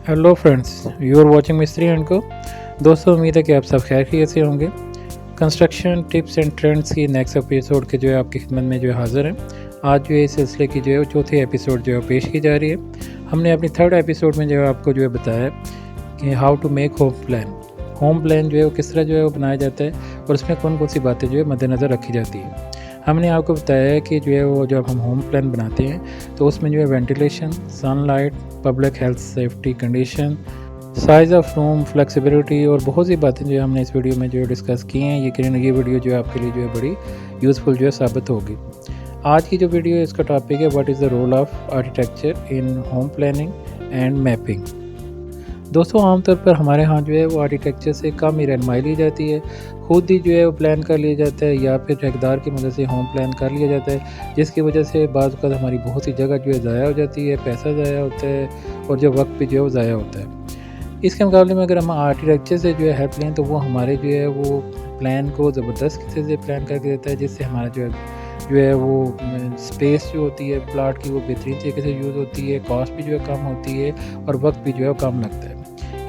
Hello friends, you are watching Mistry and co. दोस्तों, उम्मीद है कि आप सब खैर खैरियत से होंगे। कंस्ट्रक्शन टिप्स एंड ट्रेंड्स की नेक्स्ट एपिसोड के जो है आपकी खिदमत में जो है हाज़िर हैं। आज जो है इस सिलसिले की जो है चौथी एपिसोड जो है पेश की जा रही है। हमने अपनी थर्ड एपिसोड में जो है आपको जो है बताया कि how to make home plan. Home plan जो है वो किस तरह जो है वो बनाया जाता है और उसमें कौन कौन सी बातें जो है मद्देनज़र रखी जाती है। हमने आपको बताया है कि जो है वो जब हम होम प्लान बनाते हैं तो उसमें जो है ventilation, sunlight, public health safety condition, size of room, flexibility और बहुत सी बातें जो है हमने इस वीडियो में जो है डिस्कस की हैं। ये वीडियो जो है आपके लिए जो है बड़ी यूज़फुल जो है साबित होगी। आज की जो वीडियो है इसका टॉपिक है what is the role of architecture in home planning and mapping. दोस्तों, आमतौर पर हमारे यहाँ जो है वो आर्किटेक्चर से कम ही रहनुमाई ली जाती है। खुद ही जो है वो प्लान कर लिया जाता है या फिर ठेकेदार की मदद से होम प्लान कर लिया जाता है, जिसकी वजह से बाज़ वक़्त हमारी बहुत सी जगह जो है ज़ाया हो जाती है, पैसा ज़ाया होता है और जो वक्त भी जो है वो ज़ाया होता है। इसके मुकाबले में अगर हम आर्किटेक्चर से जो है हेल्प लें तो वो हमारे जो है वो प्लान को ज़बरदस्त किसी से प्लान करके देता है, जिससे हमारा जो है वो स्पेस जो होती है प्लाट की वो बेहतरीन तरीके से यूज़ होती है, कॉस्ट भी जो है कम होती है और वक्त भी जो है कम लगता है।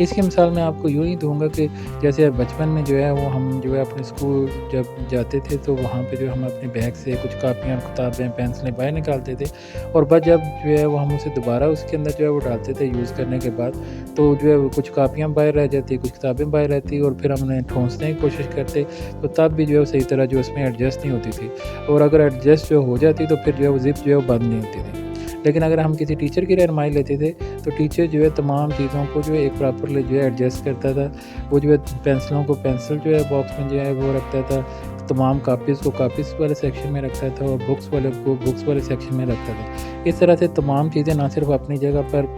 इसकी मिसाल मैं आपको यूँ ही दूँगा कि जैसे बचपन में जो है वो हम जो है अपने स्कूल जब जाते थे तो वहाँ पे जो हम अपने बैग से कुछ कापियाँ, किताबें, पेंसिलें बाहर निकालते थे और बस जब जो है वो हम उसे दोबारा उसके अंदर जो है वो डालते थे यूज़ करने के बाद, तो जो है वो कुछ कापियाँ बाहर रह जाती, कुछ किताबें बाहर रहती और फिर हम उन्हें ठूँसने की कोशिश करते, तो तब भी जो है सही तरह जो उसमें एडजस्ट नहीं होती थी और अगर एडजस्ट जो हो जाती तो फिर जो है वो ज़िप जो है वो बंद नहीं होती थी। लेकिन अगर हम किसी टीचर की रहनुमाई लेते थे तो टीचर जो है तमाम चीज़ों को जो है एक प्रॉपरली जो है एडजस्ट करता था। वो जो है पेंसिलों को पेंसिल जो है बॉक्स में जो है वो रखता था, तमाम कापीज़ को कापीज़ वाले सेक्शन में रखता था और बुक्स वाले को बुक्स वाले सेक्शन में रखता था। इस तरह से तमाम चीज़ें ना सिर्फ अपनी जगह पर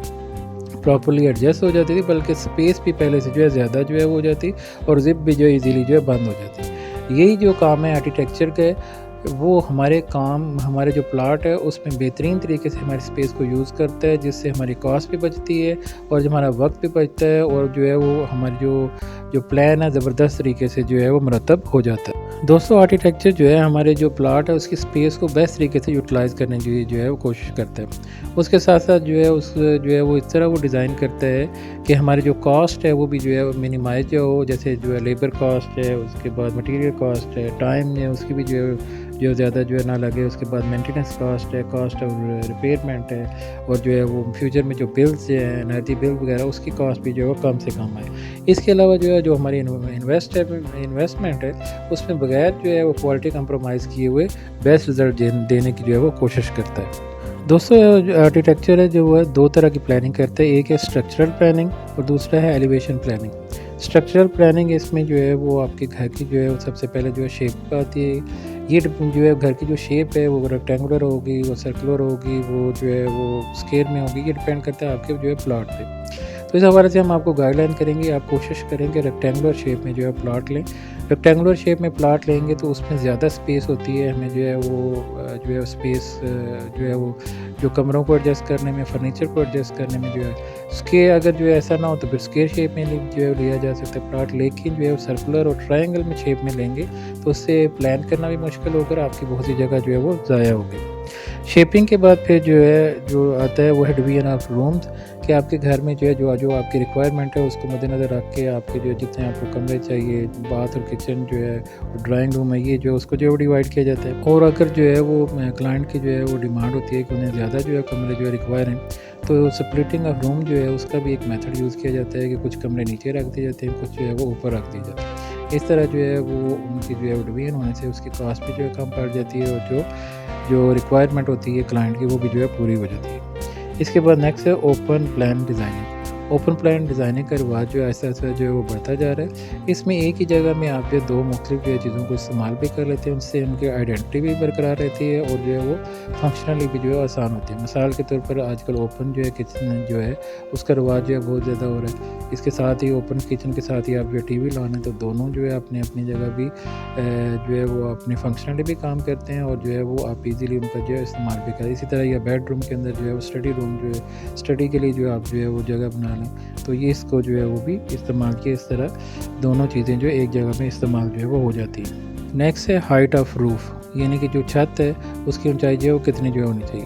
प्रॉपरली एडजस्ट हो जाती थी बल्कि स्पेस भी पहले से जो है ज़्यादा जो है वो हो जाती और ज़िप भी जो है ईज़िली जो है बंद हो जाती। यही जो काम है आर्किटेक्चर के, वो हमारे जो प्लाट है उसमें बेहतरीन तरीके से हमारी स्पेस को यूज़ करता है, जिससे हमारी कॉस्ट भी बचती है और जो हमारा वक्त भी बचता है और जो है वो हमारी जो प्लान है ज़बरदस्त तरीके से जो है वो मुरतब हो जाता है। दोस्तों, आर्किटेक्चर जो है हमारे जो प्लाट है उसकी स्पेस को बेस्ट तरीके से यूटिलाइज़ करने की जो है वो कोशिश करता है। उसके साथ साथ जो है वो इस तरह वो डिज़ाइन करता है कि हमारी जो कॉस्ट है वो भी जो है मिनिमाइज जो हो, जैसे जो है लेबर कॉस्ट है, उसके बाद मटेरियल कॉस्ट है, टाइम है उसकी भी जो ज़्यादा जो है ना लगे, उसके बाद मेंटेनेंस कॉस्ट है, कॉस्ट ऑफ रिपेयरमेंट है और जो है वो फ्यूचर में जो बिल्स है, एनर्जी बिल वगैरह, उसकी कॉस्ट भी जो है वो कम से कम आए। इसके अलावा जो है जो हमारी इन्वेस्टमेंट है उसमें बगैर जो है वो क्वालिटी कंप्रोमाइज़ किए हुए बेस्ट रिज़ल्ट देने की जो है वो कोशिश करता है। दोस्तों, आर्किटेक्चर है जो है दो तरह की प्लानिंग करता है, एक है स्ट्रक्चरल प्लानिंग और दूसरा है एलिवेशन प्लानिंग। स्ट्रक्चरल प्लानिंग इसमें जो है वो आपके घर की जो है वो सबसे पहले जो है शेप आती है। ये जो है घर की जो शेप है वो रेक्टेंगुलर होगी, वो सर्कुलर होगी, वो जो है वो स्क्वायर में होगी, ये डिपेंड करता है आपके जो है प्लॉट पे। तो इस हवाले से हम आपको गाइडलाइन करेंगे, आप कोशिश करेंगे रेक्टेंगुलर शेप में जो है प्लॉट लें। रेक्टेंगुलर शेप में प्लॉट लेंगे तो उसमें ज़्यादा स्पेस होती है, हमें जो है वो जो है स्पेस जो है वो जो कमरों को एडजस्ट करने में, फर्नीचर को एडजस्ट करने में जो है स्क्वायर, अगर जो है ऐसा ना हो तो फिर स्क्वायर शेप में जो है लिया जा सकता है प्लॉट। लेकिन जो है सर्कुलर और ट्रायंगल में शेप में लेंगे तो उससे प्लान करना भी मुश्किल होकर आपकी बहुत सी जगह जो है वो ज़ाया होगी। शेपिंग के बाद फिर जो आता है वो है डिवीजन ऑफ रूम्स, कि आपके घर में जो है जो आपकी रिक्वायरमेंट है उसको मद्देनज़र रख के आपके जो जितने आपको कमरे चाहिए, बाथ और किचन जो है, ड्राइंग रूम है, ये जो उसको जो है डिवाइड किया जाता है। और अगर जो है वो क्लाइंट की जो है वो डिमांड होती है कि उन्हें ज़्यादा जो है कमरे जो है रिक्वायर हैं, तो स्प्लिटिंग ऑफ रूम जो है उसका भी एक मेथड यूज़ किया जाता है कि कुछ कमरे नीचे रख दिए जाते हैं, कुछ जो है वो ऊपर रख दिए जाते हैं। इस तरह जो है वो उनकी जो है वो डिवीजन होने से उसकी कॉस्ट भी जो है कम पड़ जाती है और जो रिक्वायरमेंट होती है क्लाइंट की वो भी जो है पूरी हो जाती है। इसके बाद नेक्स्ट है open plan designing. Open plan designing का रिवाज जो है ऐसा जो है वो बढ़ता जा रहा है। इसमें एक ही जगह में आप जो दो मुख्तलिफ जो है चीज़ों को इस्तेमाल भी कर लेते हैं, उनसे उनकी आइडेंटिटी भी बरकरार रहती है और जो है वो फंक्शनली भी जो है आसान होती है। मिसाल के तौर पर आजकल ओपन जो है किचन जो है उसका रिवाज जो है बहुत ज़्यादा हो रहा है। इसके साथ ही ओपन किचन के साथ ही आप जो टीवी लाने, तो दोनों जो है अपनी अपनी जगह भी जो है वो अपने फंक्शनली भी काम करते हैं और जो है वो आप इजीली उनका जो है इस्तेमाल भी करें। इसी तरह या बेडरूम के अंदर जो है वो स्टडी रूम जो है स्टडी के लिए जो है आप जो है वो जगह बना लें, तो ये इसको जो है वो भी इस्तेमाल किए। इस तरह दोनों चीज़ें जो एक जगह में इस्तेमाल जो है वो हो जाती हैं। नेक्स्ट है हाइट ऑफ रूफ़, यानी कि जो छत है उसकी ऊंचाई जो है वो कितनी जो होनी चाहिए।